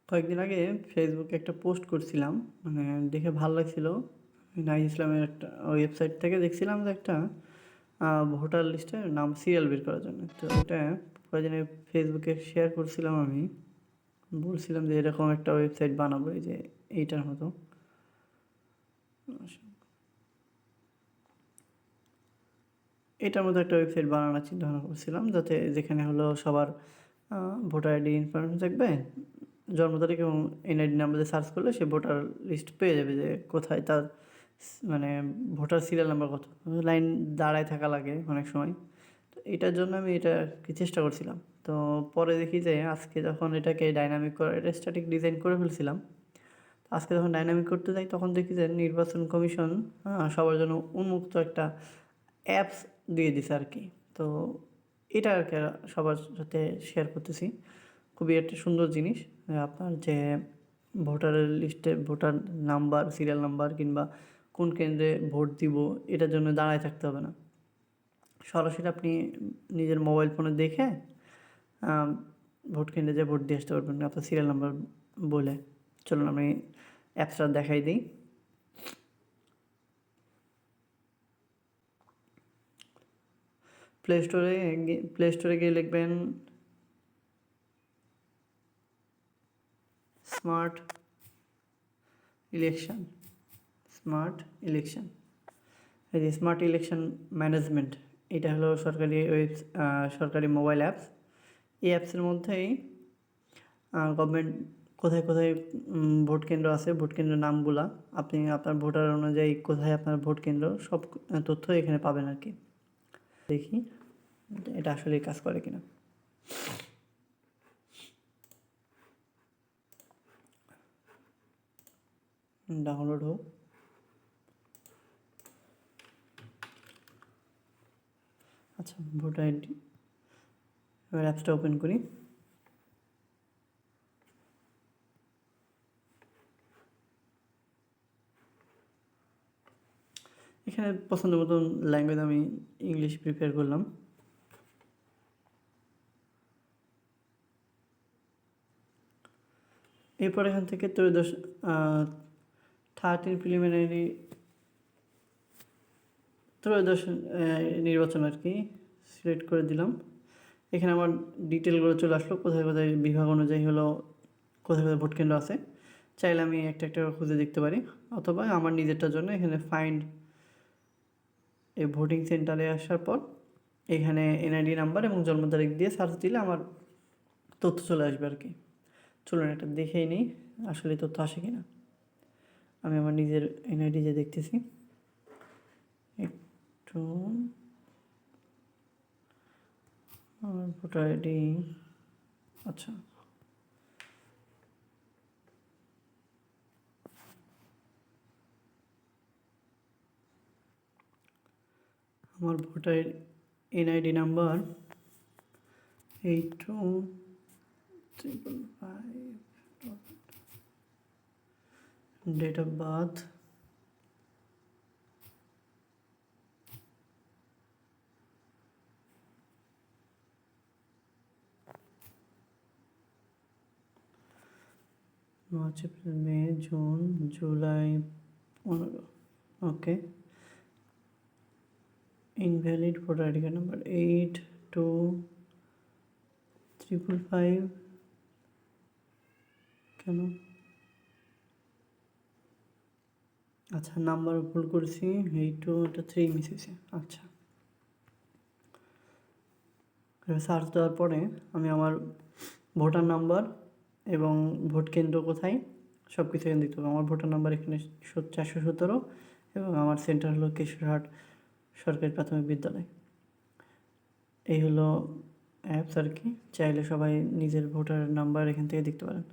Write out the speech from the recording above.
কয়েকদিন আগে ফেসবুকে একটা পোস্ট করছিলাম, মানে দেখে ভালো লাগছিল। নাইজ ইসলামের একটা ওয়েবসাইট থেকে দেখছিলাম যে একটা ভোটার লিস্টে নাম সিরিয়াল বের করার জন্য। তো ওটা কয়েকদিন আগে ফেসবুকে শেয়ার করছিলাম। আমি বলছিলাম যে এরকম একটা ওয়েবসাইট বানাবো, এই যে এইটার মতো। এটার মতো একটা ওয়েবসাইট বানানোর চিন্তা ভাবনা করছিলাম, যাতে যেখানে হলো সবার ভোটার আইডি ইনফরমেশন থাকবে, জন্ম তারিখ এবং এনআইডি নাম্বার দিয়ে সার্চ করলে সে ভোটার লিস্ট পেয়ে যাবে যে কোথায় তার মানে ভোটার সিরিয়াল নাম্বার কত। লাইন দাঁড়ায় থাকা লাগে অনেক সময়। তো এটার জন্য আমি এটা কি চেষ্টা করছিলাম। তো পরে দেখি যে আজকে যখন এটাকে ডাইনামিক করে, এটা স্ট্যাটিক ডিজাইন করে ফেলছিলাম। তো আজকে যখন ডাইনামিক করতে যাই তখন দেখি যে নির্বাচন কমিশন সবার জন্য উন্মুক্ত একটা অ্যাপস দিয়ে দিছে আর কি। তো এটা আর কি সবার সাথে শেয়ার করতেছি। খুবই একটা সুন্দর জিনিস। আপনার যে ভোটারের লিস্টে ভোটার নাম্বার, সিরিয়াল নাম্বার কিংবা কোন কেন্দ্রে ভোট দিব, এটার জন্য দাঁড়ায় থাকতে হবে না। সরাসরি আপনি নিজের মোবাইল ফোনে দেখে ভোট কেন্দ্রে যেয়ে ভোট দিয়ে আসতে পারবেন আপনার সিরিয়াল নাম্বার বলে। চলুন আমি অ্যাপসটা দেখাই দিই। প্লে স্টোরে গিয়ে লিখবেন স্মার্ট ইলেকশন। স্মার্ট ইলেকশন, এই যে স্মার্ট ইলেকশন ম্যানেজমেন্ট, এটা হলো সরকারি মোবাইল অ্যাপস। এই অ্যাপসের মধ্যেই গভর্নমেন্ট কোথায় কোথায় ভোট কেন্দ্র আছে, ভোট কেন্দ্রের নামগুলা, আপনি আপনার ভোটার অনুযায়ী কোথায় আপনার ভোট কেন্দ্র, সব তথ্য এখানে পাবেন আর কি। দেখি এটা আসলে কাজ করে কিনা। ডাউনলোড হোক। আচ্ছা, ভোটার আইডি, এবার অ্যাপসটা ওপেন করি। এখানে পছন্দ মতন ল্যাঙ্গুয়েজ আমি ইংলিশ প্রিপেয়ার করলাম। এরপর এখান থেকে 13 প্রিলিমিনারি ত্রয়োদশ নির্বাচন আর কি সিলেক্ট করে দিলাম। এখানে আমার ডিটেলগুলো চলে আসলো, কোথায় কোথায় বিভাগ অনুযায়ী হলো কোথায় কোথায় ভোট কেন্দ্র আছে। চাইলে আমি একটা একটা খুঁজে দেখতে পারি, অথবা আমার নিজেরটার জন্য এখানে ফাইন্ড এই ভোটিং সেন্টারে আসার পর এখানে এনআইডি নাম্বার এবং জন্ম তারিখ দিয়ে সার্চ দিলে আমার তথ্য চলে আসবে আর কি। চলুন এটা দেখেই নিই আসলে তথ্য আসে কিনা। আমি আমার নিজের এনআইডি যে দেখতেছি, একটু আমার ভোটার আইডি। আচ্ছা, আমার voter NID number 8255, date of birth 5 April, May, June, July 15। Okay, invalid voter ID card number 8255। কেন? আচ্ছা, নাম্বার ভুল করেছি, 3 মিস হয়েছে। আচ্ছা, সার্চ দেওয়ার পরে আমি আমার ভোটার নাম্বার এবং ভোট কেন্দ্র কোথায় সব কিছু এখানে দিতে হবে। আমার ভোটার নাম্বার এখানে 417 এবং আমার সেন্টার হলো কেশরহাট সরকারি প্রাথমিক বিদ্যালয়। এই হলো অ্যাপস আর কি। চাইলে সবাই নিজের ভোটার নাম্বার এখান থেকে দেখতে পারেন।